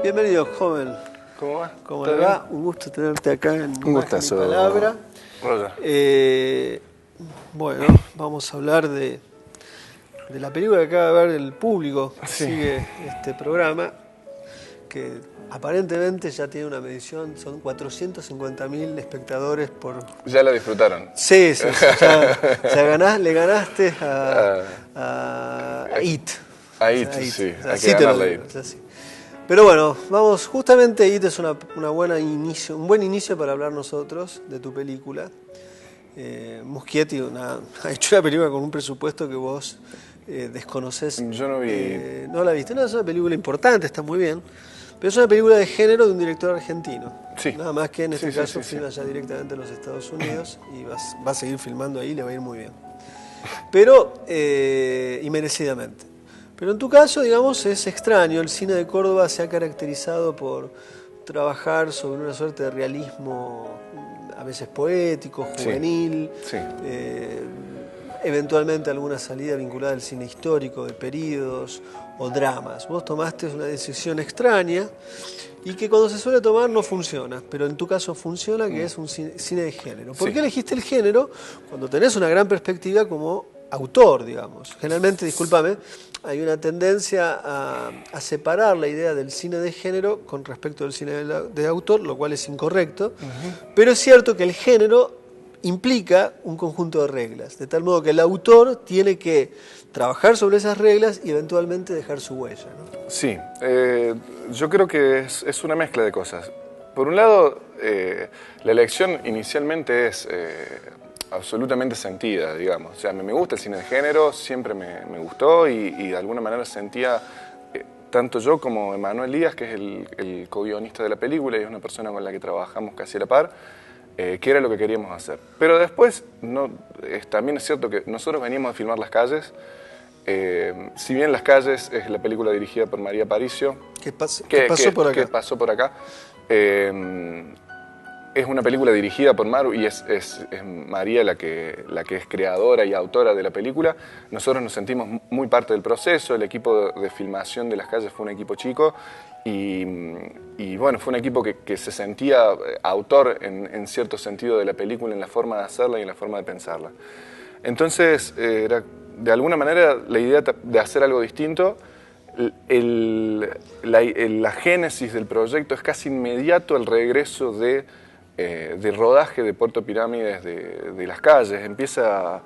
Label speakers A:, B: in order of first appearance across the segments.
A: Bienvenido, joven.
B: ¿Cómo va?
A: ¿Cómo le va? Un gusto tenerte acá en
B: Un gustazo.
A: Palabra.
B: Roger.
A: Bueno, vamos a hablar de la película que acaba de ver el público que sigue este programa, que aparentemente ya tiene una medición, son 450.000 espectadores por...
B: Ya la disfrutaron.
A: Sí, le ganaste a It.
B: A It, sí, hay que
A: te lo
B: ganarle a
A: digo,
B: It.
A: sí. Pero bueno, vamos, justamente It es un buen inicio para hablar nosotros de tu película. Muschietti ha hecho una película con un presupuesto que vos desconocés.
B: Yo no vi.
A: No la viste. No, es una película importante, está muy bien. Pero es una película de género de un director argentino.
B: Sí.
A: Nada más que en este caso
B: sí.
A: filma ya directamente en los Estados Unidos y va a seguir filmando ahí, le va a ir muy bien. Pero, y merecidamente. Pero en tu caso, digamos, es extraño. El cine de Córdoba se ha caracterizado por trabajar sobre una suerte de realismo, a veces poético, juvenil,
B: Sí.
A: Eventualmente alguna salida vinculada al cine histórico, de períodos o dramas. Vos tomaste una decisión extraña y que cuando se suele tomar no funciona, pero en tu caso funciona, que es un cine de género. ¿Por qué elegiste el género cuando tenés una gran perspectiva como autor, digamos? Generalmente, discúlpame, hay una tendencia a separar la idea del cine de género con respecto al cine de autor, lo cual es incorrecto, pero es cierto que el género implica un conjunto de reglas, de tal modo que el autor tiene que trabajar sobre esas reglas y eventualmente dejar su huella, ¿no?
B: Sí, yo creo que es una mezcla de cosas. Por un lado, la elección inicialmente es absolutamente sentida, digamos. O sea, me gusta el cine de género, siempre me gustó y de alguna manera sentía, tanto yo como Emanuel Díaz, que es el co-guionista de la película y es una persona con la que trabajamos casi a la par, que era lo que queríamos hacer. Pero después, también es cierto que nosotros veníamos a filmar Las Calles. Si bien Las Calles es la película dirigida por María Aparicio,
A: ¿Qué pasó por acá?
B: Es una película dirigida por Maru y es María la que es creadora y autora de la película. Nosotros nos sentimos muy parte del proceso. El equipo de filmación de Las Calles fue un equipo chico y bueno, fue un equipo que se sentía autor en cierto sentido de la película, en la forma de hacerla y en la forma de pensarla. Entonces, era de alguna manera la idea de hacer algo distinto. La génesis del proyecto es casi inmediato al regreso de rodaje de Puerto Pirámides de Las Calles. Empieza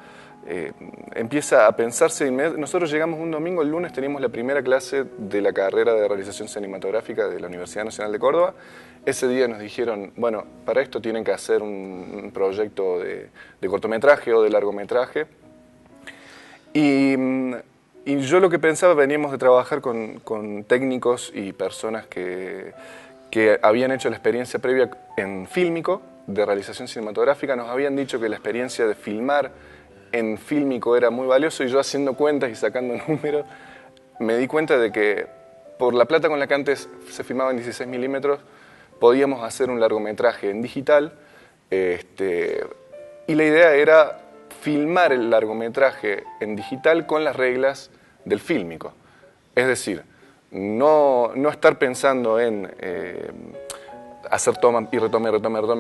B: a pensarse inmediatamente. Nosotros llegamos un domingo, el lunes teníamos la primera clase de la carrera de realización cinematográfica de la Universidad Nacional de Córdoba. Ese día nos dijeron, bueno, para esto tienen que hacer un proyecto de cortometraje o de largometraje. Y yo lo que pensaba, veníamos de trabajar con técnicos y personas que habían hecho la experiencia previa en fílmico, de realización cinematográfica. Nos habían dicho que la experiencia de filmar en fílmico era muy valioso y yo, haciendo cuentas y sacando números, me di cuenta de que por la plata con la que antes se filmaba en 16 milímetros podíamos hacer un largometraje en digital, y la idea era filmar el largometraje en digital con las reglas del fílmico. Es decir, no estar pensando en hacer toma y retoma,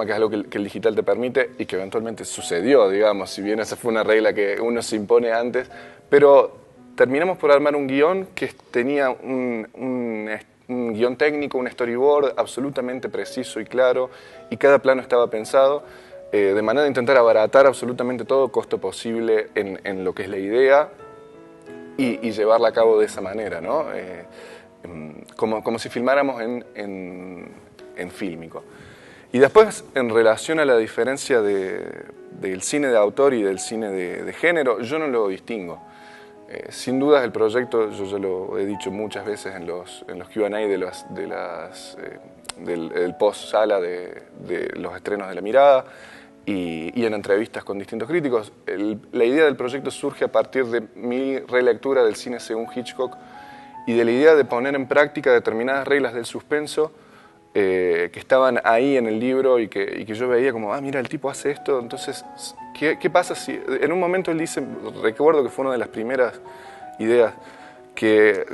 B: que es algo que el digital te permite y que eventualmente sucedió, digamos, si bien esa fue una regla que uno se impone antes, pero terminamos por armar un guión que tenía un guión técnico, un storyboard absolutamente preciso y claro, y cada plano estaba pensado de manera de intentar abaratar absolutamente todo costo posible en lo que es la idea y llevarla a cabo de esa manera, ¿no? Como si filmáramos en fílmico. Y después, en relación a la diferencia del cine de autor y del cine de género, yo no lo distingo. Sin dudas el proyecto, yo ya lo he dicho muchas veces en los Q&A del post-sala de los estrenos de La Mirada y en entrevistas con distintos críticos, la idea del proyecto surge a partir de mi relectura del cine según Hitchcock y de la idea de poner en práctica determinadas reglas del suspenso que estaban ahí en el libro y que yo veía como, mira, el tipo hace esto, entonces, ¿qué pasa si...? En un momento él dice, recuerdo que fue una de las primeras ideas, que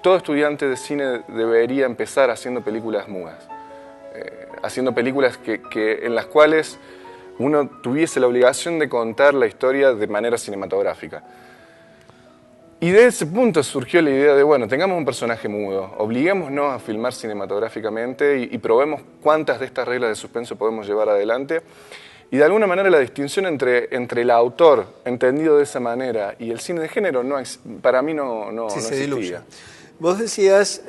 B: todo estudiante de cine debería empezar haciendo películas mudas, haciendo películas en las cuales uno tuviese la obligación de contar la historia de manera cinematográfica. Y de ese punto surgió la idea de, bueno, tengamos un personaje mudo, obliguémonos a filmar cinematográficamente y probemos cuántas de estas reglas de suspenso podemos llevar adelante. Y de alguna manera la distinción entre el autor, entendido de esa manera, y el cine de género, para mí no
A: Sí, se
B: existía.
A: diluye. Vos decías,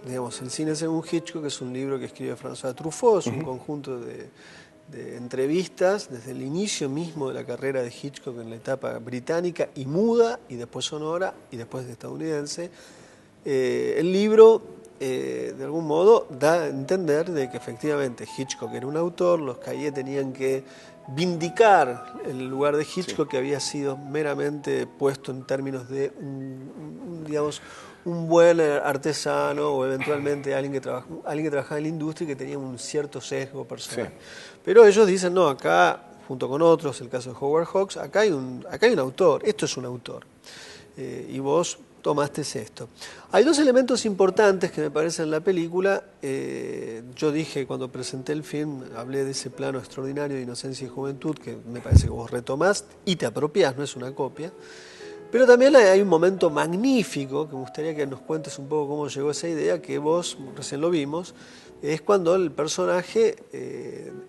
A: digamos, El cine según Hitchcock, que es un libro que escribe François Truffaut, es un conjunto de entrevistas desde el inicio mismo de la carrera de Hitchcock en la etapa británica y muda, y después sonora, y después de estadounidense. El libro, de algún modo, da a entender de que efectivamente Hitchcock era un autor, los Cahiers tenían que vindicar el lugar de Hitchcock, que había sido meramente puesto en términos de digamos, un buen artesano o eventualmente alguien que trabajaba en la industria y que tenía un cierto sesgo personal. Sí. Pero ellos dicen, no, acá, junto con otros, el caso de Howard Hawks, acá hay un autor, esto es un autor. Y vos tomaste esto. Hay dos elementos importantes que me parecen en la película. Yo dije cuando presenté el film, hablé de ese plano extraordinario de inocencia y juventud, que me parece que vos retomás y te apropiás, no es una copia. Pero también hay un momento magnífico, que me gustaría que nos cuentes un poco cómo llegó esa idea, que vos, recién lo vimos, es cuando el personaje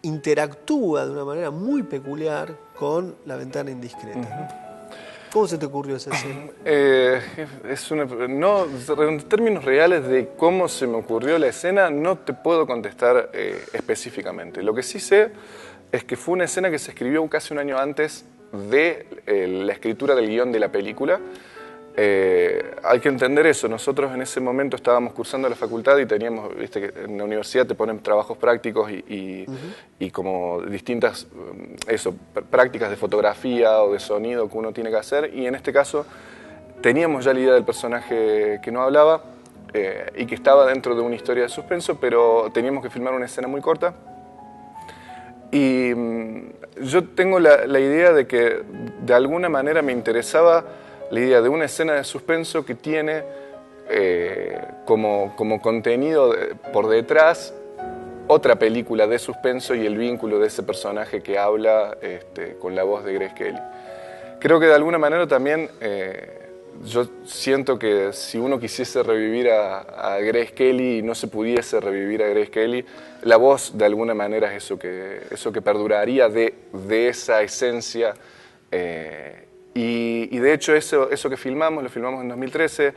A: interactúa de una manera muy peculiar con la ventana indiscreta. ¿Cómo se te ocurrió esa escena? En términos reales de cómo se me ocurrió la escena, no te puedo contestar específicamente. Lo que sí sé es que fue una escena que se escribió casi un año antes de la escritura del guión de la película. Hay que entender eso. Nosotros en ese momento estábamos cursando la facultad y teníamos, viste que en la universidad te ponen trabajos prácticos y como distintas prácticas de fotografía o de sonido que uno tiene que hacer, y en este caso teníamos ya la idea del personaje que no hablaba y que estaba dentro de una historia de suspenso, pero teníamos que filmar una escena muy corta. Y yo tengo la idea de que de alguna manera me interesaba la idea de una escena de suspenso que tiene como contenido por detrás otra película de suspenso y el vínculo de ese personaje que habla con la voz de Grace Kelly. Creo que de alguna manera también yo siento que si uno quisiese revivir a Grace Kelly y no se pudiese revivir a Grace Kelly, la voz de alguna manera es eso que perduraría de esa esencia. Y de hecho eso que lo filmamos en 2013,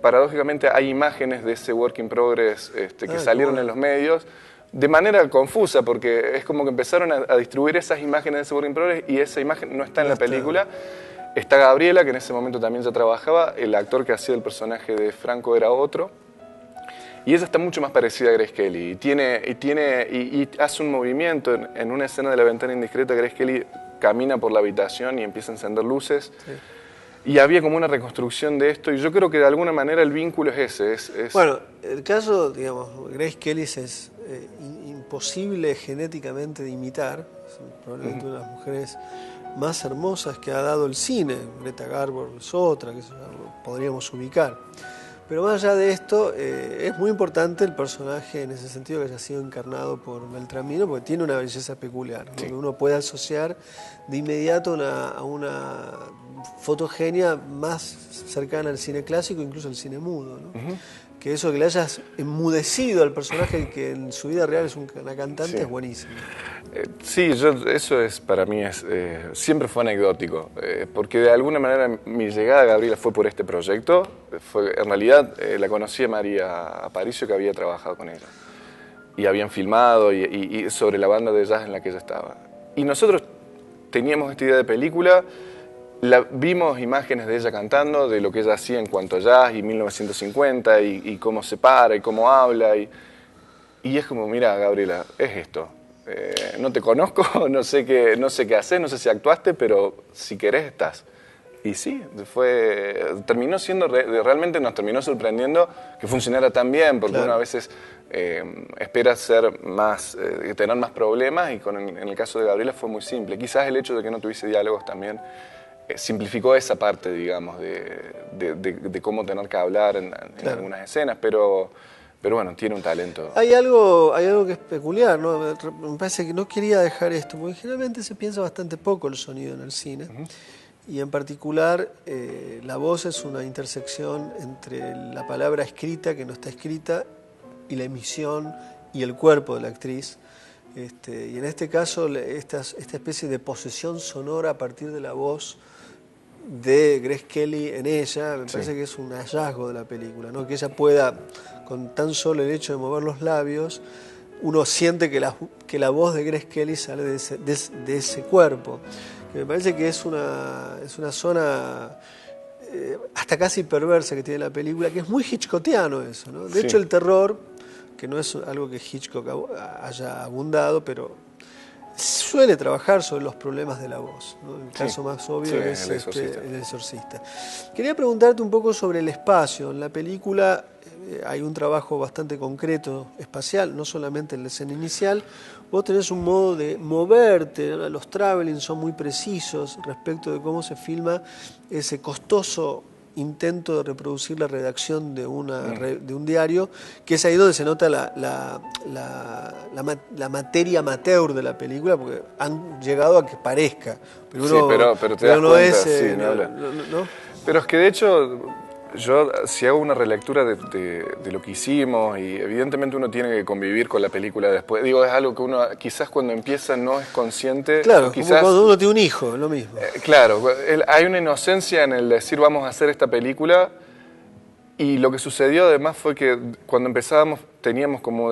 A: paradójicamente hay imágenes de ese work in progress que salieron en los medios de manera confusa, porque es como que empezaron a distribuir esas imágenes de ese work in progress y esa imagen no está en la película. Está Gabriela, que en ese momento también ya trabajaba, el actor que hacía el personaje de Franco era otro, y ella está mucho más parecida a Grace Kelly, y hace un movimiento en una escena de la ventana indiscreta. Grace Kelly camina por la habitación y empieza a encender luces, y había como una reconstrucción de esto, y yo creo que de alguna manera el vínculo es ese. Bueno, el caso, digamos, Grace Kelly es imposible genéticamente de imitar, es probablemente una de las mujeres más hermosas que ha dado el cine. Greta Garbo es otra, que podríamos ubicar. Pero más allá de esto, es muy importante el personaje en ese sentido que haya sido encarnado por Beltramino, porque tiene una belleza peculiar, ¿no? Que uno puede asociar de inmediato a una fotogenia más cercana al cine clásico, incluso al cine mudo, ¿no? Que eso que le hayas enmudecido al personaje que en su vida real es una cantante, es buenísimo.
B: Sí, eso para mí siempre fue anecdótico, porque de alguna manera mi llegada a Gabriela fue por este proyecto. En realidad la conocí a María Aparicio, que había trabajado con ella, y habían filmado y sobre la banda de jazz en la que ella estaba. Y nosotros teníamos esta idea de película. Vimos imágenes de ella cantando, de lo que ella hacía en cuanto a jazz y 1950 y cómo se para y cómo habla. Y es como, mira, Gabriela, es esto. No te conozco, no sé qué haces, no sé si actuaste, pero si querés estás. Y sí, terminó siendo, realmente nos terminó sorprendiendo que funcionara tan bien, porque uno a veces espera tener más problemas, y en el caso de Gabriela fue muy simple. Quizás el hecho de que no tuviese diálogos también simplificó esa parte, digamos, de cómo tener que hablar en algunas escenas, pero bueno, tiene un talento.
A: Hay algo que es peculiar, ¿no? Me parece que no quería dejar esto, porque generalmente se piensa bastante poco el sonido en el cine. Y en particular, la voz es una intersección entre la palabra escrita, que no está escrita, y la emisión y el cuerpo de la actriz. Y en este caso, esta especie de posesión sonora a partir de la voz de Grace Kelly en ella, me parece que es un hallazgo de la película, ¿no? Que ella pueda, con tan solo el hecho de mover los labios, uno siente que la voz de Grace Kelly sale de ese cuerpo. Que me parece que es una zona hasta casi perversa que tiene la película, que es muy hitchcockiano eso, ¿no? De hecho, el terror, que no es algo que Hitchcock haya abundado, pero suele trabajar sobre los problemas de la voz, ¿no? El caso más obvio es El Exorcista. Quería preguntarte un poco sobre el espacio. En la película hay un trabajo bastante concreto, espacial, no solamente en la escena inicial. Vos tenés un modo de moverte, ¿no? Los travelling son muy precisos respecto de cómo se filma ese costoso intento de reproducir la redacción de un diario, que es ahí donde se nota la materia amateur de la película, porque han llegado a que parezca, pero
B: pero te das
A: no
B: cuenta,
A: es,
B: ¿no? Pero es que de hecho, yo si hago una relectura de lo que hicimos, y evidentemente uno tiene que convivir con la película después, digo, es algo que uno quizás cuando empieza no es consciente.
A: Claro,
B: quizás,
A: como cuando uno tiene un hijo, lo mismo.
B: Claro, hay una inocencia en el decir vamos a hacer esta película, y lo que sucedió además fue que cuando empezábamos teníamos como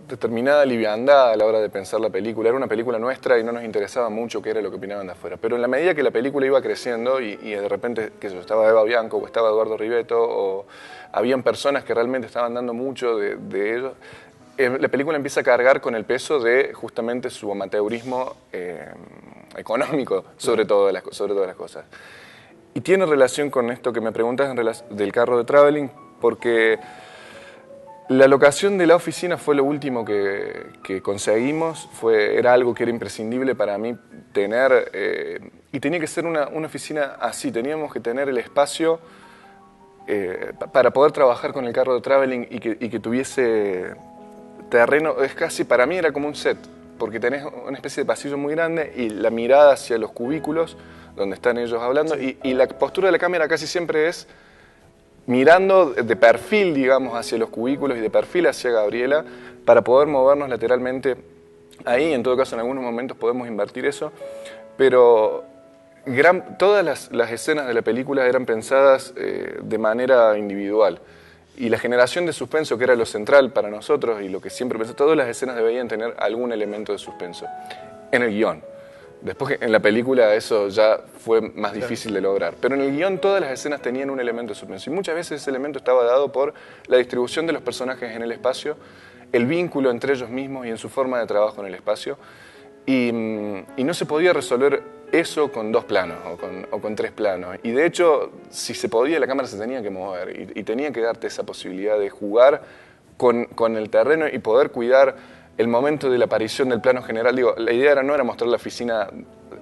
B: determinada liviandad a la hora de pensar la película. Era una película nuestra y no nos interesaba mucho qué era lo que opinaban de afuera. Pero en la medida que la película iba creciendo y de repente, que estaba Eva Bianco o estaba Eduardo Rivetto, o habían personas que realmente estaban dando mucho de ellos, la película empieza a cargar con el peso de justamente su amateurismo económico, sobre todas las cosas. Y tiene relación con esto que me preguntas del carro de traveling, porque la locación de la oficina fue lo último que conseguimos, era algo que era imprescindible para mí tener, y tenía que ser una oficina así, teníamos que tener el espacio para poder trabajar con el carro de traveling y que tuviese terreno. Es casi, para mí era como un set, porque tenés una especie de pasillo muy grande y la mirada hacia los cubículos donde están ellos hablando, y la postura de la cámara casi siempre es mirando de perfil, digamos, hacia los cubículos y de perfil hacia Gabriela, para poder movernos lateralmente ahí. En todo caso, en algunos momentos podemos invertir eso, pero todas las escenas de la película eran pensadas de manera individual. Y la generación de suspenso, que era lo central para nosotros y lo que siempre pensé, todas las escenas debían tener algún elemento de suspenso en el guión. Después en la película eso ya fue más difícil de lograr, pero en el guión todas las escenas tenían un elemento de suspenso, y muchas veces ese elemento estaba dado por la distribución de los personajes en el espacio, el vínculo entre ellos mismos y en su forma de trabajo en el espacio, y no se podía resolver eso con 2 planos o con 3 planos, y de hecho si se podía la cámara se tenía que mover y tenía que darte esa posibilidad de jugar con el terreno y poder cuidar el momento de la aparición del plano general. Digo, la idea no era mostrar la oficina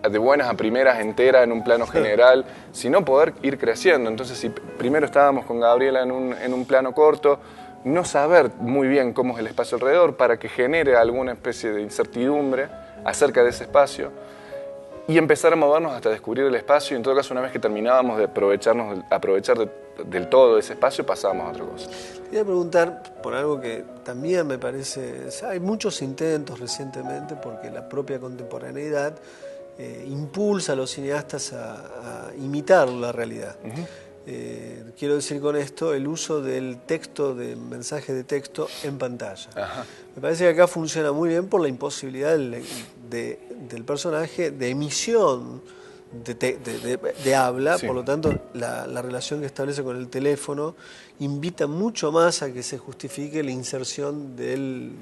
B: de buenas a primeras entera en un plano general, sino poder ir creciendo. Entonces, si primero estábamos con Gabriela en un plano corto, no saber muy bien cómo es el espacio alrededor para que genere alguna especie de incertidumbre acerca de ese espacio, y empezar a movernos hasta descubrir el espacio, y en todo caso, una vez que terminábamos de aprovechar del todo ese espacio, pasábamos a otra cosa.
A: Quería preguntar por algo que también me parece, o sea, hay muchos intentos recientemente porque la propia contemporaneidad impulsa a los cineastas a imitar la realidad. Quiero decir con esto el uso del texto, de mensaje de texto en pantalla. Ajá. Me parece que acá funciona muy bien por la imposibilidad del personaje de emisión de habla, por lo tanto la relación que establece con el teléfono invita mucho más a que se justifique la inserción del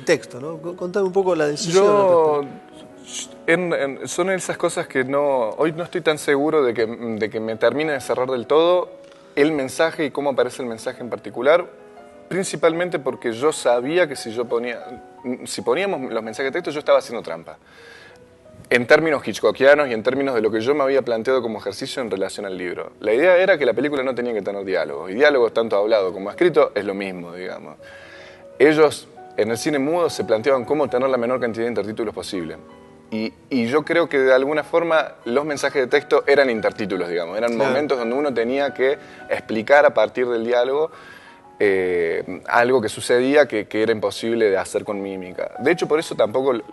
A: texto, ¿no? Contame un poco la decisión.
B: Son esas cosas que hoy no estoy tan seguro de que me termine de cerrar del todo el mensaje y cómo aparece el mensaje en particular, principalmente porque yo sabía que si poníamos los mensajes de texto yo estaba haciendo trampa. en términos hitchcockianos y en términos de lo que yo me había planteado como ejercicio en relación al libro. La idea era que la película no tenía que tener diálogos, y diálogos tanto hablado como escrito es lo mismo, digamos. Ellos en el cine mudo se planteaban cómo tener la menor cantidad de intertítulos posible. Y yo creo que de alguna forma los mensajes de texto eran intertítulos, digamos. Eran momentos donde uno tenía que explicar a partir del diálogo algo que sucedía que era imposible de hacer con mímica. De hecho, por eso tampoco el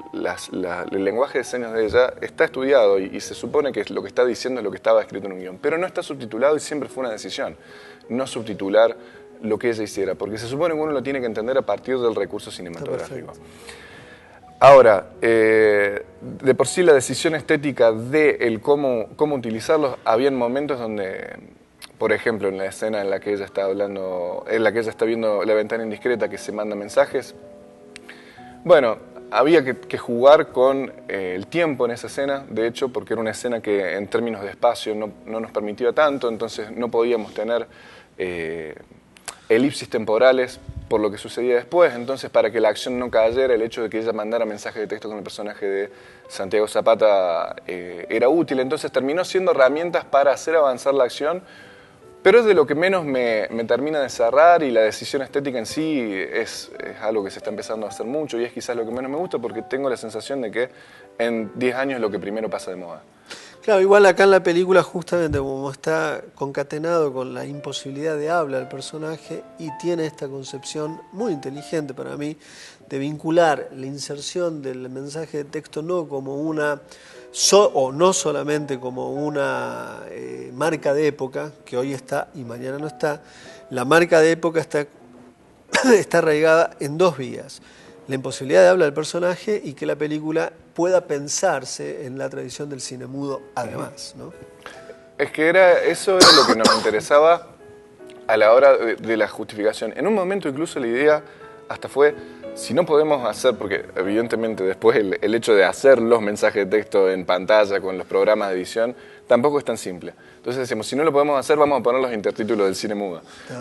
B: lenguaje de señas de ella está estudiado y se supone que lo que está diciendo es lo que estaba escrito en un guión. Pero no está subtitulado y siempre fue una decisión no subtitular lo que ella hiciera, porque se supone que uno lo tiene que entender a partir del recurso cinematográfico. Ahora, de por sí la decisión estética de el cómo utilizarlos, había momentos donde, por ejemplo, en la escena en la que ella está hablando, en la que ella está viendo la ventana indiscreta que se manda mensajes, bueno, había que jugar con el tiempo en esa escena, de hecho, porque era una escena que en términos de espacio no nos permitía tanto, entonces no podíamos tener elipsis temporales por lo que sucedía después. Entonces, para que la acción no cayera, el hecho de que ella mandara mensajes de texto con el personaje de Santiago Zapata era útil. Entonces terminó siendo herramientas para hacer avanzar la acción, pero es de lo que menos me termina de cerrar, y la decisión estética en sí es algo que se está empezando a hacer mucho, y es quizás lo que menos me gusta, porque tengo la sensación de que en 10 años es lo que primero pasa de moda.
A: Claro, igual acá en la película, justamente como está concatenado con la imposibilidad de habla del personaje, y tiene esta concepción muy inteligente para mí de vincular la inserción del mensaje de texto no como una, o no solamente como una marca de época, que hoy está y mañana no está. La marca de época está arraigada en dos vías: la imposibilidad de habla del personaje y que la película pueda pensarse en la tradición del cine mudo además, ¿no?
B: Es que eso era lo que nos interesaba a la hora de la justificación. En un momento incluso la idea hasta fue, si no podemos hacer, porque evidentemente después el hecho de hacer los mensajes de texto en pantalla con los programas de edición tampoco es tan simple. Entonces decíamos, si no lo podemos hacer, vamos a poner los intertítulos del cine mudo.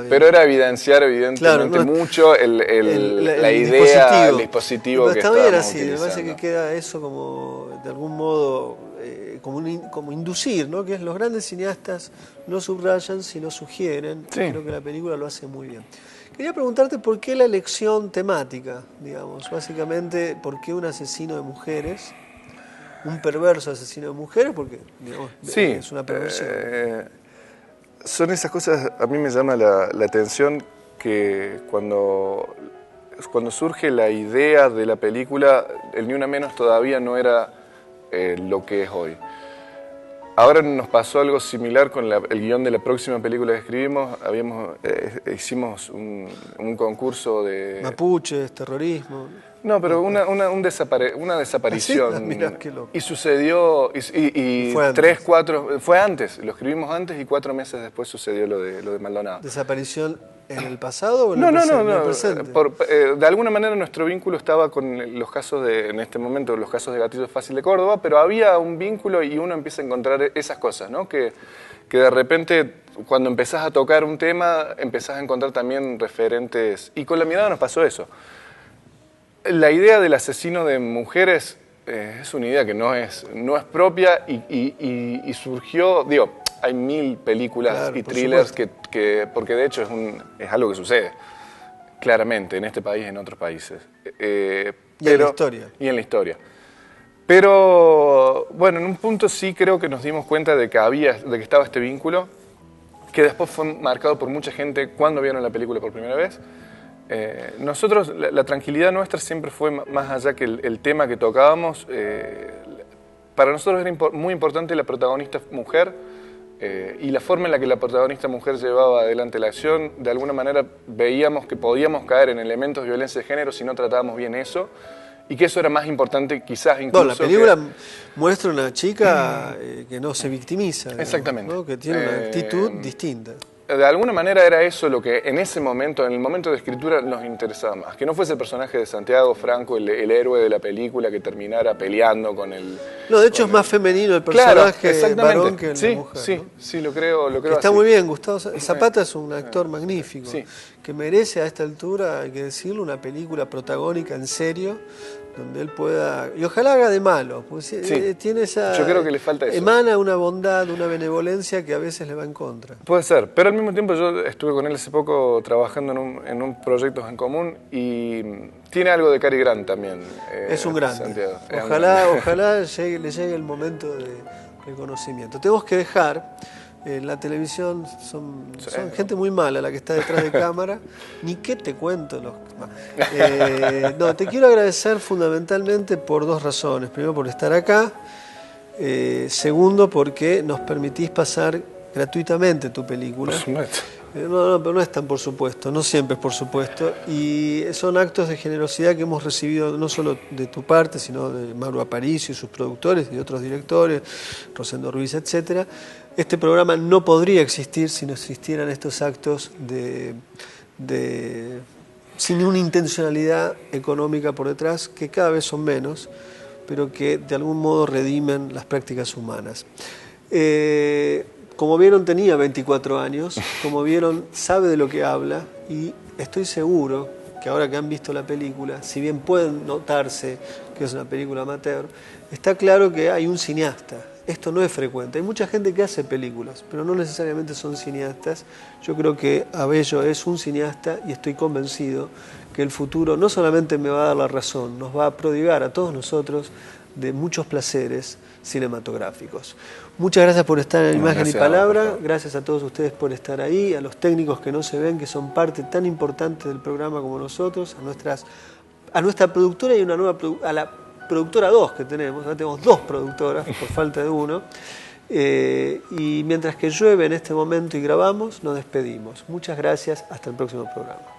B: Pero era evidenciar evidentemente mucho la idea, el dispositivo que
A: está bien así,
B: utilizando.
A: Me parece que queda eso como, de algún modo, como inducir, ¿no? Que es, los grandes cineastas no subrayan, sino sugieren. Sí. Creo que la película lo hace muy bien. Quería preguntarte por qué la elección temática, digamos, básicamente, por qué un asesino de mujeres, un perverso asesino de mujeres, porque digamos, sí, es una perversión.
B: Son esas cosas, a mí me llama la atención que cuando surge la idea de la película, el Ni Una Menos todavía no era lo que es hoy. Ahora nos pasó algo similar con el guión de la próxima película que escribimos. Hicimos un concurso de...
A: Mapuches, terrorismo...
B: No, pero una desaparición.
A: ¿Ah, sí? Mirá, qué loco.
B: Y sucedió, y
A: fue antes.
B: Fue antes, lo escribimos antes y 4 meses después sucedió lo de Maldonado.
A: ¿Desaparición en el pasado o en el presente?
B: De alguna manera nuestro vínculo estaba con los casos en este momento, los casos de Gatillo Fácil de Córdoba, pero había un vínculo y uno empieza a encontrar esas cosas, ¿no? Que de repente, cuando empezás a tocar un tema, empezás a encontrar también referentes, y con La Mirada nos pasó eso. La idea del asesino de mujeres es una idea que no es propia y surgió, digo, hay 1000 películas y thrillers porque de hecho es algo que sucede claramente en este país y en otros países.
A: Y en la historia.
B: Y en la historia. Pero, bueno, en un punto sí creo que nos dimos cuenta de que estaba este vínculo, que después fue marcado por mucha gente cuando vieron la película por primera vez. Nosotros, la tranquilidad nuestra siempre fue más allá que el tema que tocábamos. Para nosotros era muy importante la protagonista mujer y la forma en la que la protagonista mujer llevaba adelante la acción. De alguna manera veíamos que podíamos caer en elementos de violencia de género si no tratábamos bien eso, y que eso era más importante quizás incluso...
A: No, la película muestra una chica que no se victimiza. Digamos,
B: exactamente.
A: ¿no? Que tiene una actitud distinta.
B: De alguna manera era eso lo que en ese momento, en el momento de escritura, nos interesaba más. Que no fuese el personaje de Santiago Franco, el héroe de la película, que terminara peleando con el...
A: No, de hecho es más femenino el personaje varón que la mujer.
B: Sí,
A: ¿no?
B: sí, lo creo
A: está
B: así.
A: Muy bien, Gustavo Zapata es un actor magnífico,
B: sí.
A: que merece a esta altura, hay que decirlo, una película protagónica en serio, donde él pueda, y ojalá haga de malo, pues
B: Sí,
A: tiene esa,
B: yo creo que le falta eso.
A: emana una bondad, una benevolencia que a veces le va en contra.
B: Puede ser, pero al mismo tiempo yo estuve con él hace poco trabajando en un proyecto en común y tiene algo de Cary Grant también.
A: Es un grande.
B: Santiago.
A: Ojalá le llegue el momento de reconocimiento. Tenemos que dejar, la televisión son gente muy mala la que está detrás de cámara, ni qué te cuento. No, te quiero agradecer fundamentalmente por dos razones. Primero, por estar acá. Segundo, porque nos permitís pasar gratuitamente tu película.
B: Por supuesto.
A: No, pero no es tan por supuesto, no siempre es por supuesto. Y son actos de generosidad que hemos recibido no solo de tu parte, sino de Mauro Aparicio y sus productores y de otros directores, Rosendo Ruiz, etc. Este programa no podría existir si no existieran estos actos sin una intencionalidad económica por detrás, que cada vez son menos, pero que de algún modo redimen las prácticas humanas. Como vieron, tenía 24 años, como vieron, sabe de lo que habla, y estoy seguro que ahora que han visto la película, si bien pueden notarse que es una película amateur, está claro que hay un cineasta. Esto no es frecuente. Hay mucha gente que hace películas, pero no necesariamente son cineastas. Yo creo que Abello es un cineasta y estoy convencido que el futuro no solamente me va a dar la razón, nos va a prodigar a todos nosotros de muchos placeres cinematográficos. Muchas gracias por estar en Imagen y Palabra, gracias a todos ustedes por estar ahí, a los técnicos que no se ven, que son parte tan importante del programa como nosotros, a nuestra productora y a la productora 2 que tenemos. Ahora tenemos 2 productoras por falta de uno. Y mientras que llueve en este momento y grabamos, nos despedimos. Muchas gracias, hasta el próximo programa.